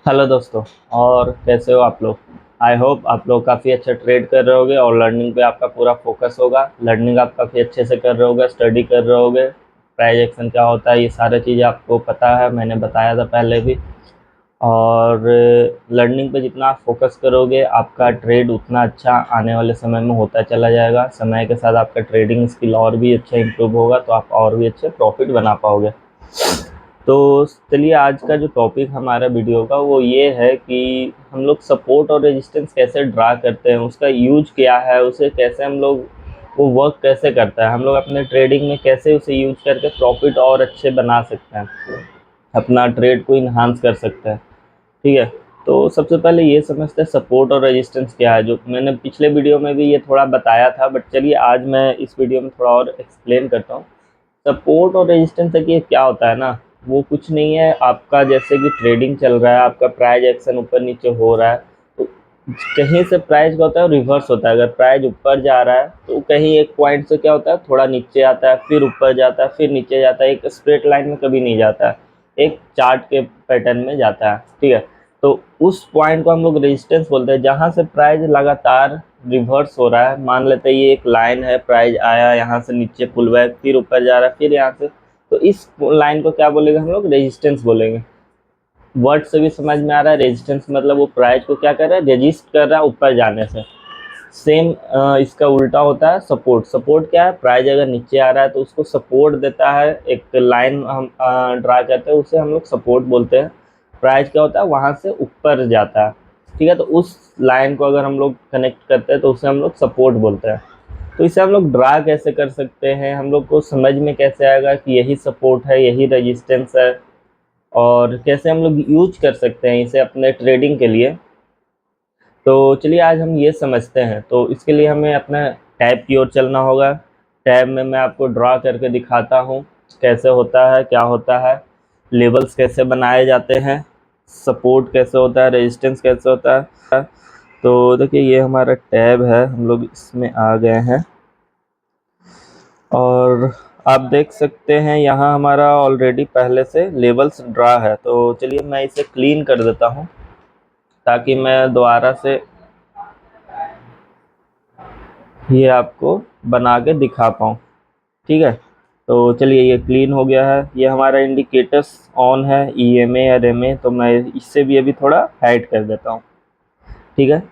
Hello दोस्तों। और कैसे हो आप लोग। आई होप आप लोग काफ़ी अच्छा ट्रेड कर रहे होगे और लर्निंग पे आपका पूरा फोकस होगा। लर्निंग आप काफ़ी अच्छे से कर रहे होगे, स्टडी कर रहे होगे। प्राइज एक्शन क्या होता है ये सारी चीज़ें आपको पता है, मैंने बताया था पहले भी। और लर्निंग पे जितना आप फोकस करोगे आपका ट्रेड उतना अच्छा आने वाले समय में होता चला जाएगा। समय के साथ आपका ट्रेडिंग स्किल और भी अच्छा इम्प्रूव होगा तो आप और भी अच्छे प्रॉफिट बना पाओगे। तो चलिए आज का जो टॉपिक हमारा वीडियो का वो ये है कि हम लोग सपोर्ट और रेजिस्टेंस कैसे ड्रा करते हैं, उसका यूज क्या है, उसे कैसे हम लोग वो वर्क कैसे करता है, हम लोग अपने ट्रेडिंग में कैसे उसे यूज करके प्रॉफिट और अच्छे बना सकते हैं, अपना ट्रेड को इन्हांस कर सकते हैं। ठीक है। तो सबसे पहले ये समझते हैं सपोर्ट और रेजिस्टेंस क्या है, जो मैंने पिछले वीडियो में भी ये थोड़ा बताया था, बट चलिए आज मैं इस वीडियो में थोड़ा और एक्सप्लेन करता हूँ। सपोर्ट और रेजिस्टेंस देखिए क्या होता है ना, वो कुछ नहीं है। आपका जैसे कि ट्रेडिंग चल रहा है, आपका प्राइस एक्शन ऊपर नीचे हो रहा है, तो कहीं से प्राइस का होता है रिवर्स होता है। अगर प्राइस ऊपर जा रहा है तो कहीं एक पॉइंट से क्या होता है थोड़ा नीचे आता है, फिर ऊपर जाता है, फिर नीचे जाता है। एक स्ट्रेट लाइन में कभी नहीं जाता है, एक चार्ट के पैटर्न में जाता है। ठीक है। तो उस पॉइंट को हम लोग रेजिस्टेंस बोलते हैं, जहाँ से प्राइस लगातार रिवर्स हो रहा है। मान लेते हैं ये एक लाइन है, प्राइस आया यहाँ से नीचे पुल बैक, फिर ऊपर जा रहा है, फिर यहाँ से, तो इस लाइन को क्या बोलेंगे हम लोग, रेजिस्टेंस बोलेंगे। वर्ड से भी समझ में आ रहा है। रेजिस्टेंस मतलब वो प्राइस को क्या कर रहा है, रेजिस्ट कर रहा है ऊपर जाने से। सेम इसका उल्टा होता है सपोर्ट। सपोर्ट क्या है, प्राइस अगर नीचे आ रहा है तो उसको सपोर्ट देता है। एक लाइन हम ड्रा करते हैं, उसे हम लोग सपोर्ट बोलते हैं। प्राइस क्या होता है वहाँ से ऊपर जाता है। ठीक है। तो उस लाइन को अगर हम लोग कनेक्ट करते हैं तो उसे हम लोग सपोर्ट बोलते हैं। तो इसे हम लोग ड्रा कैसे कर सकते हैं, हम लोग को समझ में कैसे आएगा कि यही सपोर्ट है यही रेजिस्टेंस है, और कैसे हम लोग यूज कर सकते हैं इसे अपने ट्रेडिंग के लिए। तो चलिए आज हम ये समझते हैं। तो इसके लिए हमें अपना टैब की ओर चलना होगा। टैब में मैं आपको ड्रा करके दिखाता हूँ कैसे होता है, क्या होता है, लेबल्स कैसे बनाए जाते हैं, सपोर्ट कैसे होता है, रेजिस्टेंस कैसे होता है। तो देखिए ये हमारा टैब है, हम लोग इसमें आ गए हैं और आप देख सकते हैं यहाँ हमारा ऑलरेडी पहले से लेबल्स ड्रा है। तो चलिए मैं इसे क्लीन कर देता हूँ ताकि मैं दोबारा से ये आपको बना के दिखा पाऊँ। ठीक है। तो चलिए ये क्लीन हो गया है। ये हमारा इंडिकेटर्स ऑन है, EMA और MA, तो मैं इससे भी अभी थोड़ा हाइड कर देता हूँ। ठीक है।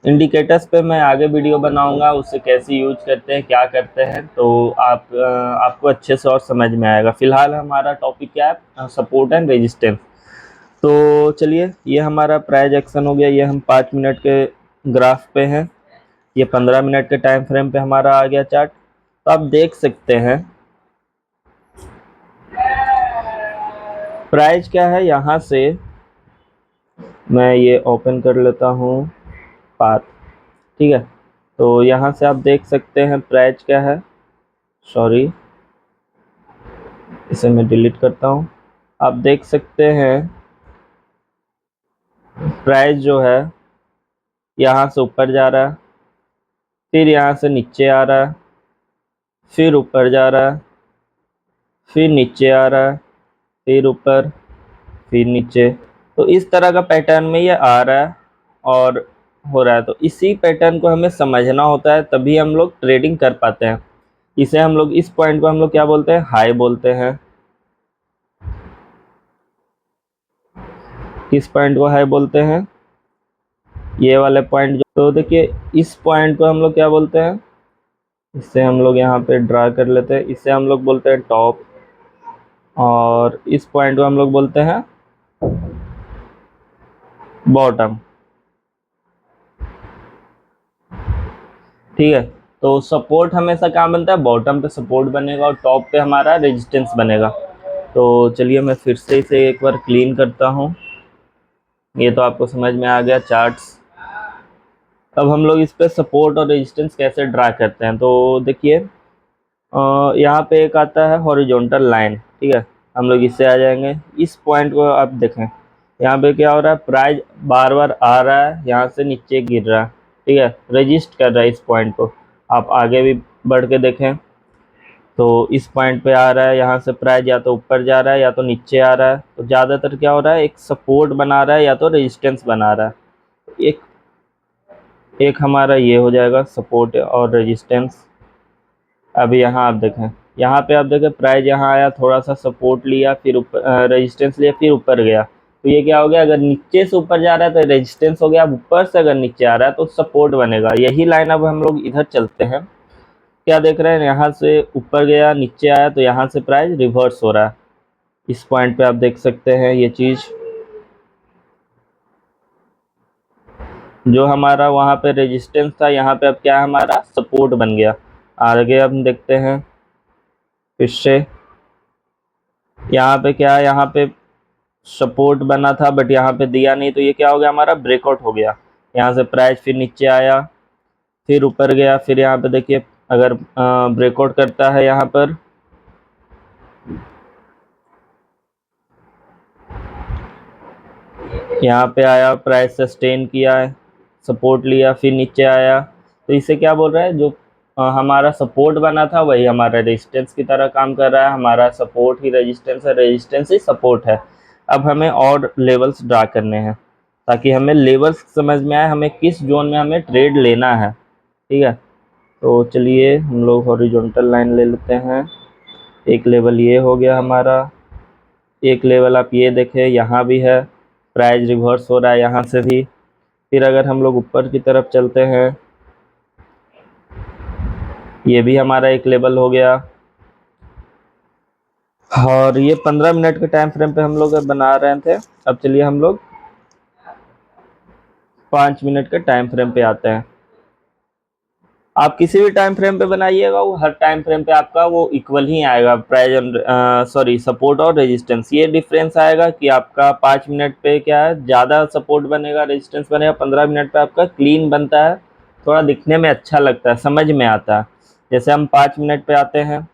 इंडिकेटर्स पे मैं आगे वीडियो बनाऊंगा, उससे कैसे यूज करते हैं क्या करते हैं, तो आपको अच्छे से और समझ में आएगा। फिलहाल हमारा टॉपिक क्या है, सपोर्ट एंड रेजिस्टेंस। तो चलिए ये हमारा प्राइस एक्शन हो गया। ये हम 5 मिनट के ग्राफ पे हैं, ये 15 मिनट के टाइम फ्रेम पे हमारा आ गया चार्ट। तो आप देख सकते हैं प्राइस क्या है। यहाँ से मैं ये ओपन कर लेता हूँ पाथ। ठीक है। तो यहाँ से आप देख सकते हैं प्राइस क्या है, सॉरी इसे मैं डिलीट करता हूँ। आप देख सकते हैं प्राइस जो है यहाँ से ऊपर जा रहा है, फिर यहाँ से नीचे आ रहा है, फिर ऊपर जा रहा है, फिर नीचे आ रहा है, फिर ऊपर, फिर नीचे। तो इस तरह का पैटर्न में ये आ रहा है और हो रहा है। तो इसी पैटर्न को हमें समझना होता है, तभी हम लोग ट्रेडिंग कर पाते हैं। इसे हम लोग, इस पॉइंट को हम लोग क्या बोलते हैं, हाई बोलते हैं। किस पॉइंट को हाई बोलते हैं, ये वाले पॉइंट जो, तो देखिए इस पॉइंट को हम लोग क्या बोलते हैं, इसे हम लोग यहाँ पे ड्रा कर लेते हैं, इसे हम लोग बोलते हैं टॉप, और इस पॉइंट को हम लोग बोलते हैं बॉटम। ठीक है। तो सपोर्ट हमेशा कहाँ बनता है, बॉटम पे सपोर्ट बनेगा और टॉप पे हमारा रेजिस्टेंस बनेगा। तो चलिए मैं फिर से इसे एक बार क्लीन करता हूँ। ये तो आपको समझ में आ गया चार्ट्स। अब हम लोग इस पे सपोर्ट और रेजिस्टेंस कैसे ड्रा करते हैं। तो देखिए यहाँ पे एक आता है हॉरिजॉन्टल लाइन। ठीक है। हम लोग इससे आ जाएंगे। इस पॉइंट को आप देखें, यहाँ पे क्या हो रहा है, प्राइस बार बार आ रहा है, यहाँ से नीचे गिर रहा है। ठीक है। रजिस्ट कर रहा है इस पॉइंट को। आप आगे भी बढ़ के देखें तो इस पॉइंट पे आ रहा है, यहाँ से प्राइस या तो ऊपर जा रहा है या तो नीचे आ रहा है। तो ज़्यादातर क्या हो रहा है, एक सपोर्ट बना रहा है या तो रेजिस्टेंस बना रहा है। एक एक हमारा ये हो जाएगा सपोर्ट और रेजिस्टेंस। अभी यहाँ आप देखें, यहाँ पे आप देखें प्राइस यहाँ आया, थोड़ा सा सपोर्ट लिया, फिर ऊपर रेजिस्टेंस लिया, फिर ऊपर गया। तो ये क्या हो गया, अगर नीचे से ऊपर जा रहा है तो रेजिस्टेंस हो गया, अब ऊपर से अगर नीचे आ रहा है तो सपोर्ट बनेगा। यही लाइन अब हम लोग इधर चलते हैं। क्या देख रहे हैं, यहाँ से ऊपर गया, नीचे आया, तो यहाँ से प्राइस रिवर्स हो रहा है। इस पॉइंट पे आप देख सकते हैं ये चीज़, जो हमारा वहाँ पे रेजिस्टेंस था, यहाँ पे अब क्या है, हमारा सपोर्ट बन गया। आगे हम देखते हैं फिर से, यहाँ पे क्या है, यहाँ पे सपोर्ट बना था बट यहाँ पे दिया नहीं, तो ये क्या हो गया, हमारा ब्रेकआउट हो गया। यहाँ से प्राइस फिर नीचे आया, फिर ऊपर गया, फिर यहाँ पे देखिए अगर ब्रेकआउट करता है यहाँ पर, यहाँ पे आया, प्राइस सस्टेन किया है, सपोर्ट लिया, फिर नीचे आया। तो इसे क्या बोल रहा है, जो हमारा सपोर्ट बना था वही हमारा रेजिस्टेंस की तरह काम कर रहा है। हमारा सपोर्ट ही रेजिस्टेंस है, रेजिस्टेंस ही सपोर्ट है। अब हमें और लेवल्स ड्रा करने हैं ताकि हमें लेवल्स समझ में आए, हमें किस जोन में हमें ट्रेड लेना है। ठीक है, तो चलिए हम लोग हॉरिजॉन्टल लाइन ले लेते हैं। एक लेवल ये हो गया हमारा, एक लेवल आप ये देखें यहाँ भी है, प्राइस रिवर्स हो रहा है यहाँ से भी। फिर अगर हम लोग ऊपर की तरफ चलते हैं, ये भी हमारा एक लेवल हो गया। और ये 15 मिनट के टाइम फ्रेम पे हम लोग बना रहे थे। अब चलिए हम लोग 5 मिनट के टाइम फ्रेम पे आते हैं। आप किसी भी टाइम फ्रेम पे बनाइएगा, वो हर टाइम फ्रेम पे आपका वो इक्वल ही आएगा, प्राइस सॉरी सपोर्ट और रेजिस्टेंस। ये डिफरेंस आएगा कि आपका 5 मिनट पे क्या है, ज़्यादा सपोर्ट बनेगा, रेजिस्टेंस बनेगा। 15 मिनट पे आपका क्लीन बनता है, थोड़ा दिखने में अच्छा लगता है, समझ में आता है। जैसे हम 5 मिनट पे आते हैं,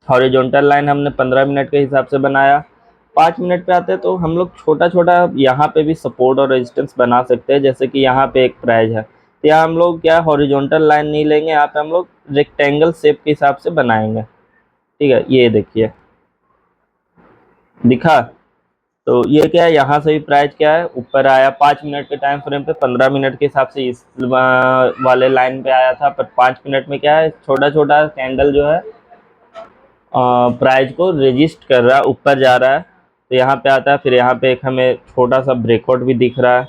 हॉरिजॉन्टल लाइन हमने 15 मिनट के हिसाब से बनाया। 5 मिनट पे आते हैं तो हम लोग छोटा छोटा यहाँ पे भी सपोर्ट और रेजिस्टेंस बना सकते हैं। जैसे कि यहाँ पे एक प्राइस है, तो यहाँ हम लोग क्या हॉरिजॉन्टल लाइन नहीं लेंगे, यहाँ पे हम लोग रेक्टेंगल शेप के हिसाब से बनाएंगे। ठीक है, ये देखिए दिखा। तो ये क्या है, यहाँ से भी प्राइस क्या है, ऊपर आया 5 मिनट के टाइम फ्रेम पे। 15 मिनट के हिसाब से इस वाले लाइन पे आया था, पर 5 मिनट में क्या है, छोटा छोटा कैंडल जो है प्राइस को रेजिस्ट कर रहा है, ऊपर जा रहा है, तो यहाँ पे आता है। फिर यहाँ पे एक हमें छोटा सा ब्रेकआउट भी दिख रहा है,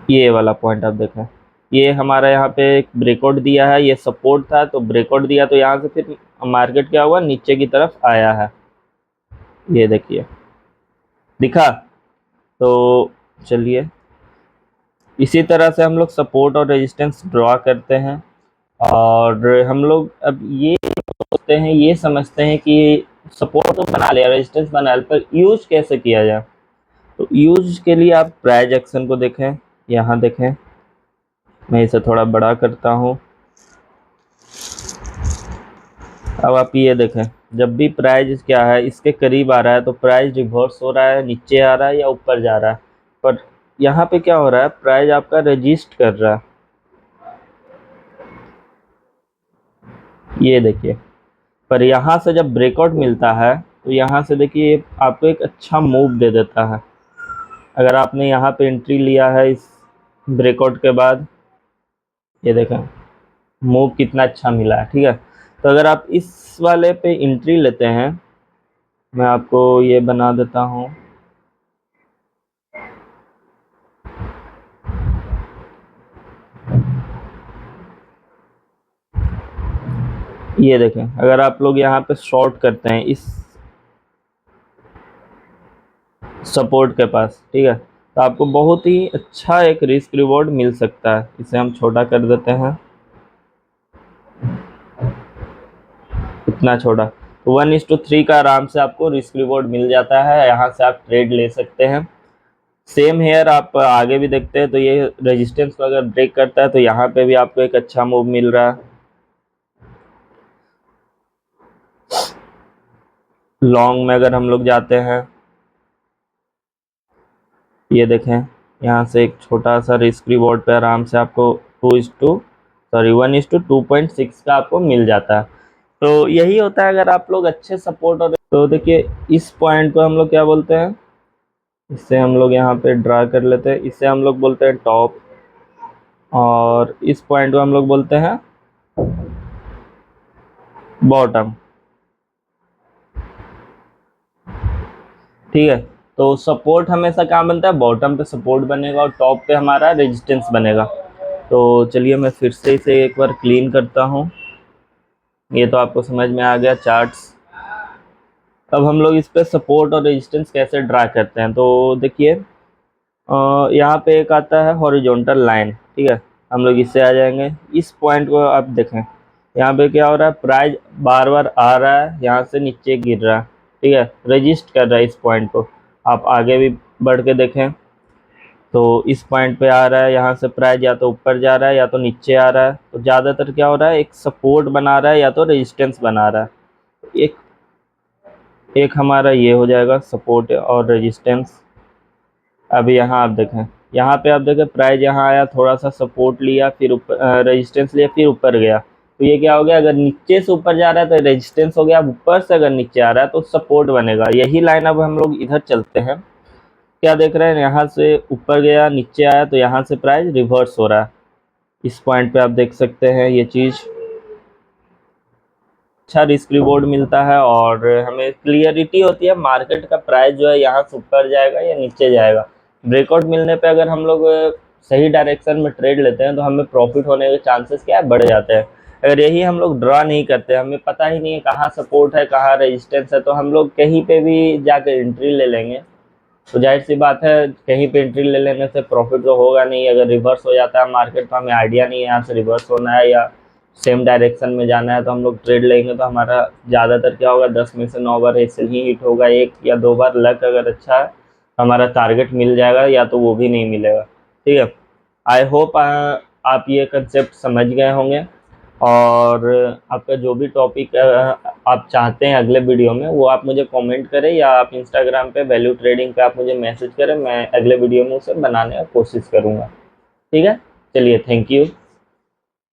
ये वाला पॉइंट आप देखें, ये हमारा यहाँ पे एक ब्रेकआउट दिया है, ये सपोर्ट था तो ब्रेकआउट दिया, तो यहाँ से फिर मार्केट क्या हुआ, नीचे की तरफ आया है। ये देखिए दिखा। तो चलिए इसी तरह से हम लोग सपोर्ट और रेजिस्टेंस ड्रॉ करते हैं। और हम लोग अब ये सोचते हैं, ये समझते हैं कि सपोर्ट तो बना लिया, रेजिस्टेंस बना लिया, पर यूज कैसे किया जाए। तो यूज के लिए आप प्राइस एक्शन को देखें, यहाँ देखें, मैं इसे थोड़ा बड़ा करता हूँ। अब आप ये देखें, जब भी प्राइस क्या है इसके करीब आ रहा है तो प्राइस रिवर्स हो रहा है, नीचे आ रहा है या ऊपर जा रहा है। पर यहाँ पे क्या हो रहा है, प्राइस आपका रजिस्ट कर रहा है, ये देखिए। पर यहाँ से जब ब्रेकआउट मिलता है तो यहाँ से देखिए आपको एक अच्छा मूव दे देता है। अगर आपने यहाँ पे एंट्री लिया है इस ब्रेकआउट के बाद, ये देखें मूव कितना अच्छा मिला है। ठीक है, तो अगर आप इस वाले पे एंट्री लेते हैं, मैं आपको ये बना देता हूँ, ये देखें अगर आप लोग यहाँ पे शॉर्ट करते हैं इस सपोर्ट के पास, ठीक है, तो आपको बहुत ही अच्छा एक रिस्क रिवॉर्ड मिल सकता है। इसे हम छोटा कर देते हैं, इतना छोटा, तो 1:3 का आराम से आपको रिस्क रिवॉर्ड मिल जाता है। यहाँ से आप ट्रेड ले सकते हैं। सेम हेयर आप आगे भी देखते हैं, तो ये रेजिस्टेंस को अगर ब्रेक करता है तो यहाँ पे भी आपको एक अच्छा मूव मिल रहा है। लॉन्ग में अगर हम लोग जाते हैं, ये देखें यहाँ से एक छोटा सा रिस्क रिवॉर्ड पे आराम से आपको 2:6 सॉरी 1:2.6 का आपको मिल जाता है। तो यही होता है अगर आप लोग अच्छे सपोर्ट और तो देखिए इस पॉइंट को हम लोग क्या बोलते हैं, इससे हम लोग यहाँ पे ड्रा कर लेते हैं, इसे हम लोग बोलते हैं टॉप, और इस पॉइंट को हम लोग बोलते हैं बॉटम। ठीक है, तो सपोर्ट हमेशा कहाँ बनता है, बॉटम पे सपोर्ट बनेगा और टॉप पे हमारा रेजिस्टेंस बनेगा। तो चलिए मैं फिर से इसे एक बार क्लीन करता हूँ। ये तो आपको समझ में आ गया चार्ट्स। अब हम लोग इस पे सपोर्ट और रेजिस्टेंस कैसे ड्रा करते हैं, तो देखिए यहाँ पे एक आता है हॉरिजॉन्टल लाइन। ठीक है, हम लोग इससे आ जाएंगे, इस पॉइंट को आप देखें, यहाँ पे क्या हो रहा है, प्राइस बार बार आ रहा है, यहाँ से नीचे गिर रहा है। ठीक है, रजिस्ट कर रहा है इस पॉइंट को। आप आगे भी बढ़ के देखें तो इस पॉइंट पे आ रहा है, यहाँ से प्राइस या तो ऊपर जा रहा है या तो नीचे आ रहा है। तो ज़्यादातर क्या हो रहा है, एक सपोर्ट बना रहा है या तो रेजिस्टेंस बना रहा है। एक एक हमारा ये हो जाएगा सपोर्ट और रेजिस्टेंस। अभी यहाँ आप देखें, यहाँ पे आप देखें प्राइस यहाँ आया, थोड़ा सा सपोर्ट लिया, फिर ऊपर रेजिस्टेंस लिया, फिर ऊपर गया। तो ये क्या हो गया, अगर नीचे से ऊपर जा रहा है तो रेजिस्टेंस हो गया, अब ऊपर से अगर नीचे आ रहा है तो सपोर्ट बनेगा। यही लाइन अब हम लोग इधर चलते हैं, क्या देख रहे हैं, यहाँ से ऊपर गया नीचे आया, तो यहाँ से प्राइस रिवर्स हो रहा है। इस पॉइंट पे आप देख सकते हैं ये चीज़। अच्छा रिस्क रिवॉर्ड मिलता है और हमें क्लियरिटी होती है मार्केट का प्राइस जो है यहाँ से ऊपर जाएगा या नीचे जाएगा। ब्रेकआउट मिलने पे अगर हम लोग सही डायरेक्शन में ट्रेड लेते हैं तो हमें प्रॉफिट होने के चांसेस क्या है, बढ़ जाते हैं। अगर यही हम लोग ड्रा नहीं करते, हमें पता ही नहीं है कहाँ सपोर्ट है कहाँ रेजिस्टेंस है, तो हम लोग कहीं पे भी जाकर एंट्री ले लेंगे। तो जाहिर सी बात है कहीं पे एंट्री ले लेने से प्रॉफिट तो होगा नहीं। अगर रिवर्स हो जाता है मार्केट तो हमें आइडिया नहीं है यहाँ से रिवर्स होना है या सेम डायरेक्शन में जाना है, तो हम लोग ट्रेड लेंगे तो हमारा ज़्यादातर क्या होगा, 10 में से 9 बार ऐसे ही हिट होगा, 1 या 2 बार लक अगर अच्छा है हमारा टारगेट मिल जाएगा, या तो वो भी नहीं मिलेगा। ठीक है, आई होप आप ये कंसेप्ट समझ गए होंगे। और आपका जो भी टॉपिक आप चाहते हैं अगले वीडियो में, वो आप मुझे कमेंट करें या आप इंस्टाग्राम पे वैल्यू ट्रेडिंग पे आप मुझे मैसेज करें, मैं अगले वीडियो में उसे बनाने की कोशिश करूँगा। ठीक है, चलिए थैंक यू।